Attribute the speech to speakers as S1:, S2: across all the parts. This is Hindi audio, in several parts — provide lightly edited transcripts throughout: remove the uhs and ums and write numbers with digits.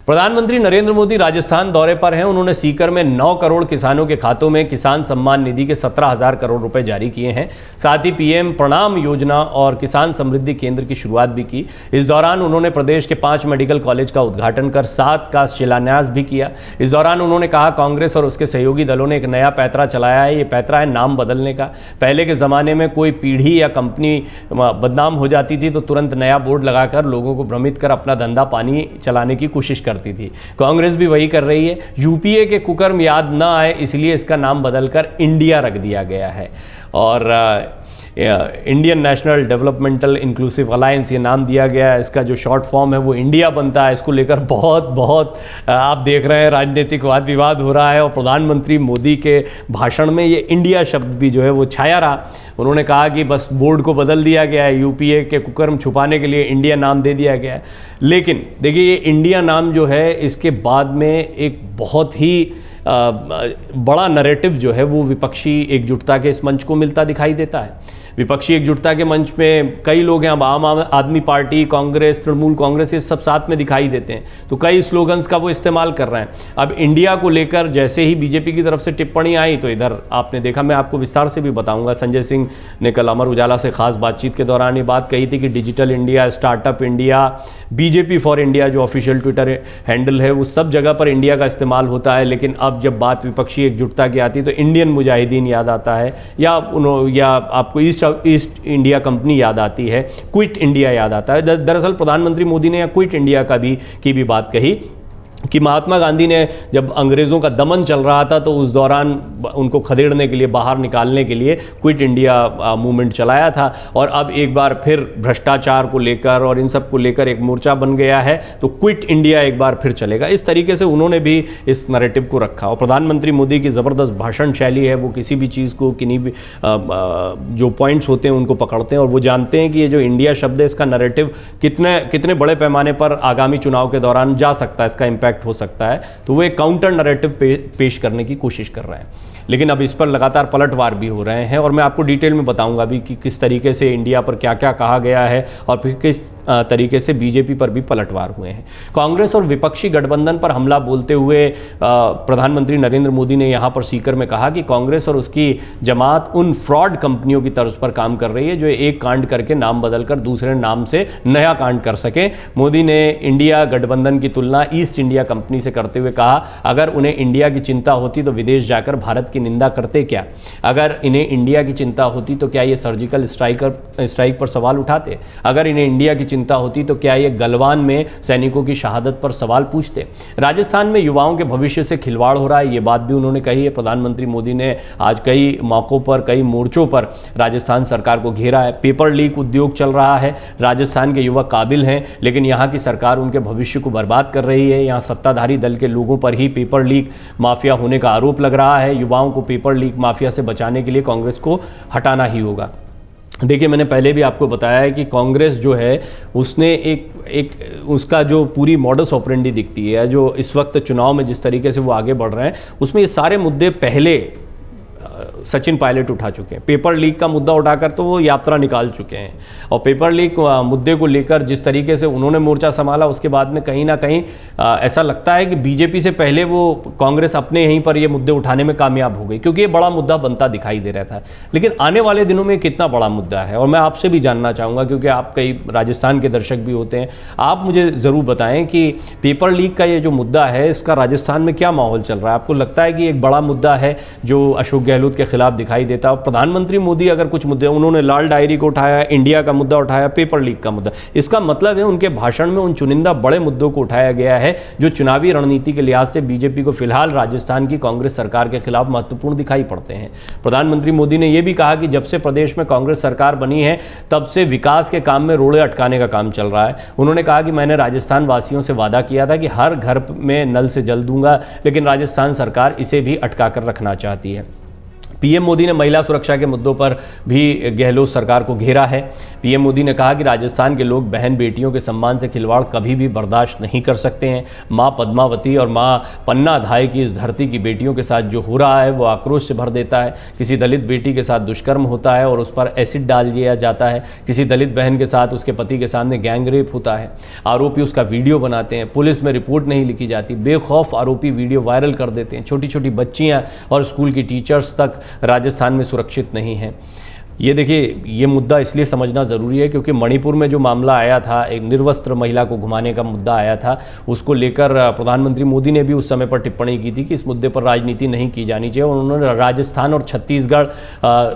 S1: प्रधानमंत्री नरेंद्र मोदी राजस्थान दौरे पर हैं। उन्होंने सीकर में 9 करोड़ किसानों के खातों में किसान सम्मान निधि के 17,000 करोड़ रुपए जारी किए हैं। साथ ही पीएम प्रणाम योजना और किसान समृद्धि केंद्र की शुरुआत भी की। इस दौरान उन्होंने प्रदेश के 5 मेडिकल कॉलेज का उद्घाटन कर 7 का शिलान्यास भी किया। इस दौरान उन्होंने कहा, कांग्रेस और उसके सहयोगी दलों ने एक नया पैतरा चलाया है। ये पैतरा है नाम बदलने का। पहले के ज़माने में कोई पीढ़ी या कंपनी बदनाम हो जाती थी तो तुरंत नया बोर्ड लगाकर लोगों को भ्रमित कर अपना धंधा पानी चलाने की कोशिश करती थी। कांग्रेस भी वही कर रही है। यूपीए के कुकर्म याद ना आए इसलिए इसका नाम बदलकर इंडिया रख दिया गया है और Indian national developmental inclusive alliance ये नाम दिया गया है। इसका जो शॉर्ट फॉर्म है वो इंडिया बनता है। इसको लेकर बहुत आप देख रहे हैं राजनीतिक वाद विवाद हो रहा है और प्रधानमंत्री मोदी के भाषण में ये इंडिया शब्द भी जो है वो छाया रहा। उन्होंने कहा कि बस बोर्ड को बदल दिया गया है, यूपीए के कुकर्म छुपाने के लिए इंडिया नाम दे दिया गया है। लेकिन देखिए, ये इंडिया नाम जो है इसके बाद में एक बहुत ही बड़ा नैरेटिव जो है वो विपक्षी एकजुटता के इस मंच को मिलता दिखाई देता है। विपक्षी एकजुटता के मंच में कई लोग हैं, अब आम आदमी पार्टी, कांग्रेस, तृणमूल कांग्रेस, ये सब साथ में दिखाई देते हैं, तो कई स्लोगन्स का वो इस्तेमाल कर रहे हैं। अब इंडिया को लेकर जैसे ही बीजेपी की तरफ से टिप्पणी आई तो इधर आपने देखा, मैं आपको विस्तार से भी बताऊंगा। संजय सिंह ने कल अमर उजाला से खास बातचीत के दौरान ये बात कही थी कि digital India, startup India, BJP for India जो ऑफिशियल ट्विटर हैंडल है, वो सब जगह पर इंडिया का इस्तेमाल होता है। लेकिन अब जब बात विपक्षी एकजुटता की आती है तो इंडियन मुजाहिदीन याद आता है या आपको ईस्ट इंडिया कंपनी याद आती है, क्विट इंडिया याद आता है। दरअसल प्रधानमंत्री मोदी ने क्विट इंडिया की भी बात कही कि महात्मा गांधी ने जब अंग्रेज़ों का दमन चल रहा था तो उस दौरान उनको खदेड़ने के लिए, बाहर निकालने के लिए क्विट इंडिया मूवमेंट चलाया था। और अब एक बार फिर भ्रष्टाचार को लेकर और इन सब को लेकर एक मोर्चा बन गया है, तो क्विट इंडिया एक बार फिर चलेगा। इस तरीके से उन्होंने भी इस नैरेटिव को रखा। और प्रधानमंत्री मोदी की ज़बरदस्त भाषण शैली है, वो किसी भी चीज़ को, किन्हीं भी जो पॉइंट्स होते हैं उनको पकड़ते हैं और वो जानते हैं कि ये जो इंडिया शब्द है इसका नैरेटिव कितने बड़े पैमाने पर आगामी चुनाव के दौरान जा सकता है, इसका इम्पैक्ट हो सकता है। तो वो एक काउंटर नैरेटिव पेश करने की कोशिश कर रहे हैं। लेकिन अब इस पर लगातार पलटवार भी हो रहे हैं और मैं आपको डिटेल में बताऊंगा भी कि किस तरीके से इंडिया पर क्या क्या कहा गया है और फिर किस तरीके से बीजेपी पर भी पलटवार हुए हैं। कांग्रेस और विपक्षी गठबंधन पर हमला बोलते हुए प्रधानमंत्री नरेंद्र मोदी ने यहाँ पर सीकर में कहा कि कांग्रेस और उसकी जमात उन फ्रॉड कंपनियों की तर्ज पर काम कर रही है जो एक कांड करके नाम बदलकर दूसरे नाम से नया कांड कर सके। मोदी ने इंडिया गठबंधन की तुलना ईस्ट इंडिया कंपनी से करते हुए कहा, अगर उन्हें इंडिया की चिंता होती तो विदेश जाकर भारत की निंदा करते क्या? अगर इन्हें इंडिया की चिंता होती तो क्या ये सर्जिकल स्ट्राइक पर सवाल उठाते? अगर इन्हें इंडिया की चिंता होती तो क्या ये गलवान में सैनिकों की शहादत पर सवाल पूछते? राजस्थान में युवाओं के भविष्य से खिलवाड़ हो रहा है, ये बात भी उन्होंने कही है। प्रधानमंत्री मोदी ने आज कई मौकों पर, कई मोर्चों पर राजस्थान सरकार को घेरा है। पेपर लीक उद्योग चल रहा है। राजस्थान के युवा काबिल हैं, लेकिन यहाँ की सरकार उनके भविष्य को बर्बाद कर रही है। यहाँ सत्ताधारी दल के लोगों पर ही पेपर लीक माफिया होने का आरोप लग रहा है। युवाओं को पेपर लीक माफिया से बचाने के लिए कांग्रेस को हटाना ही होगा। देखिए, मैंने पहले भी आपको बताया है कि कांग्रेस जो है उसने एक उसका जो पूरी मॉडस ऑपरेंडी दिखती है, जो इस वक्त चुनाव में जिस तरीके से वो आगे बढ़ रहे हैं, उसमें ये सारे मुद्दे पहले सचिन पायलट उठा चुके हैं। पेपर लीक का मुद्दा उठाकर तो वो यात्रा निकाल चुके हैं और पेपर लीक मुद्दे को लेकर जिस तरीके से उन्होंने मोर्चा संभाला, उसके बाद में कहीं ना कहीं ऐसा लगता है कि बीजेपी से पहले वो कांग्रेस अपने यहीं पर ये मुद्दे उठाने में कामयाब हो गई, क्योंकि ये बड़ा मुद्दा बनता दिखाई दे रहा था। लेकिन आने वाले दिनों में कितना बड़ा मुद्दा है, और मैं आपसे भी जानना चाहूँगा, क्योंकि आप कई राजस्थान के दर्शक भी होते हैं, आप मुझे ज़रूर बताएं कि पेपर लीक का ये जो मुद्दा है इसका राजस्थान में क्या माहौल चल रहा है? आपको लगता है कि एक बड़ा मुद्दा है जो अशोक गहलोत के खिलाफ दिखाई देता है? प्रधानमंत्री मोदी अगर कुछ मुद्दे, उन्होंने लाल डायरी को उठाया, इंडिया का मुद्दा उठाया, पेपर लीक का मुद्दा, इसका मतलब है उनके भाषण में उन चुनिंदा बड़े मुद्दों को उठाया गया है जो चुनावी रणनीति के लिहाज से बीजेपी को फिलहाल राजस्थान की कांग्रेस सरकार के खिलाफ महत्वपूर्ण दिखाई पड़ते हैं। प्रधानमंत्री मोदी ने यह भी कहा कि जब से प्रदेश में कांग्रेस सरकार बनी है तब से विकास के काम में रोड़े अटकाने का काम चल रहा है। उन्होंने कहा कि मैंने राजस्थान वासियों से वादा किया था कि हर घर में नल से जल दूंगा, लेकिन राजस्थान सरकार इसे भी अटका कर रखना चाहती है। पीएम मोदी ने महिला सुरक्षा के मुद्दों पर भी गहलोत सरकार को घेरा है। पीएम मोदी ने कहा कि राजस्थान के लोग बहन बेटियों के सम्मान से खिलवाड़ कभी भी बर्दाश्त नहीं कर सकते हैं। मां पद्मावती और मां पन्ना धाय की इस धरती की बेटियों के साथ जो हो रहा है वो आक्रोश से भर देता है। किसी दलित बेटी के साथ दुष्कर्म होता है और उस पर एसिड डाल दिया जाता है। किसी दलित बहन के साथ उसके पति के सामने गैंग रेप होता है। आरोपी उसका वीडियो बनाते हैं, पुलिस में रिपोर्ट नहीं लिखी जाती, बेखौफ आरोपी वीडियो वायरल कर देते हैं। छोटी छोटी बच्चियां और स्कूल की टीचर्स तक राजस्थान में सुरक्षित नहीं है। ये देखिए, ये मुद्दा इसलिए समझना ज़रूरी है क्योंकि मणिपुर में जो मामला आया था, एक निर्वस्त्र महिला को घुमाने का मुद्दा आया था, उसको लेकर प्रधानमंत्री मोदी ने भी उस समय पर टिप्पणी की थी कि इस मुद्दे पर राजनीति नहीं की जानी चाहिए। और उन्होंने राजस्थान और छत्तीसगढ़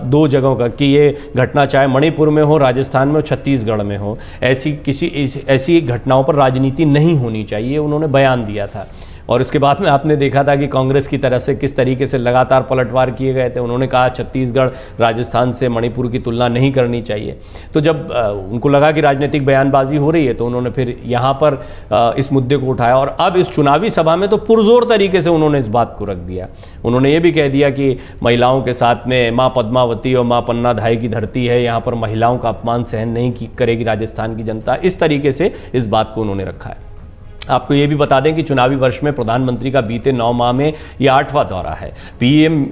S1: दो जगहों का कि ये घटना चाहे मणिपुर में हो, राजस्थान में हो, छत्तीसगढ़ में हो, ऐसी घटनाओं पर राजनीति नहीं होनी चाहिए, उन्होंने बयान दिया था। और उसके बाद में आपने देखा था कि कांग्रेस की तरफ से किस तरीके से लगातार पलटवार किए गए थे। उन्होंने कहा छत्तीसगढ़ राजस्थान से मणिपुर की तुलना नहीं करनी चाहिए। तो जब उनको लगा कि राजनीतिक बयानबाजी हो रही है तो उन्होंने फिर यहाँ पर इस मुद्दे को उठाया और अब इस चुनावी सभा में तो पुरजोर तरीके से उन्होंने इस बात को रख दिया। उन्होंने ये भी कह दिया कि महिलाओं के साथ में माँ पद्मावती और माँ पन्ना धाय की धरती है, यहाँ पर महिलाओं का अपमान सहन नहीं करेगी राजस्थान की जनता। इस तरीके से इस बात को उन्होंने रखा है। आपको ये भी बता दें कि चुनावी वर्ष में प्रधानमंत्री का बीते 9 माह में ये 8वां दौरा है। पीएम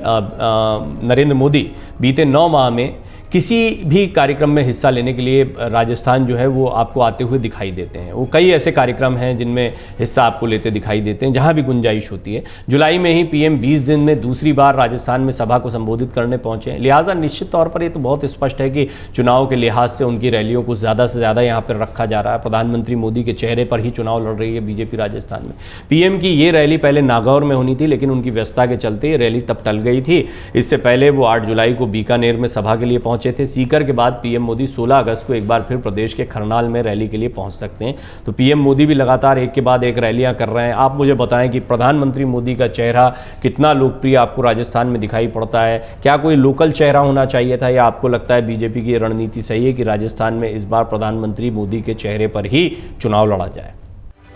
S1: नरेंद्र मोदी बीते 9 माह में किसी भी कार्यक्रम में हिस्सा लेने के लिए राजस्थान जो है वो आपको आते हुए दिखाई देते हैं। वो कई ऐसे कार्यक्रम हैं जिनमें हिस्सा आपको लेते दिखाई देते हैं जहां भी गुंजाइश होती है। जुलाई में ही पीएम 20 दिन में दूसरी बार राजस्थान में सभा को संबोधित करने पहुंचे हैं। लिहाजा निश्चित तौर पर ये तो बहुत स्पष्ट है कि चुनाव के लिहाज से उनकी रैलियों को ज़्यादा से ज़्यादा यहाँ पर रखा जा रहा है। प्रधानमंत्री मोदी के चेहरे पर ही चुनाव लड़ रही है बीजेपी राजस्थान में। पीएम की ये रैली पहले नागौर में होनी थी, लेकिन उनकी व्यस्तता के चलते ये रैली तब टल गई थी। इससे पहले वो 8 जुलाई को बीकानेर में सभा के लिए पहुंचे थे। सीकर के बाद पीएम मोदी 16 अगस्त को एक बार फिर प्रदेश के खरनाल में रैली के लिए पहुंच सकते हैं। तो पीएम मोदी भी लगातार एक के बाद एक रैलियां कर रहे हैं। आप मुझे बताएं कि प्रधानमंत्री मोदी का चेहरा कितना लोकप्रिय आपको राजस्थान में दिखाई पड़ता है? क्या कोई लोकल चेहरा होना चाहिए था, या आपको लगता है बीजेपी की रणनीति सही है कि राजस्थान में इस बार प्रधानमंत्री मोदी के चेहरे पर ही चुनाव लड़ा जाए?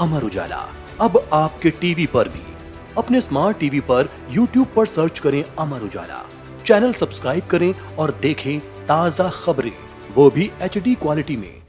S2: अमर उजाला अब आपके टीवी पर भी। अपने स्मार्ट टीवी पर यूट्यूब पर सर्च करें अमर उजाला, चैनल सब्सक्राइब करें और देखें ताजा खबरें, वो भी HD क्वालिटी में।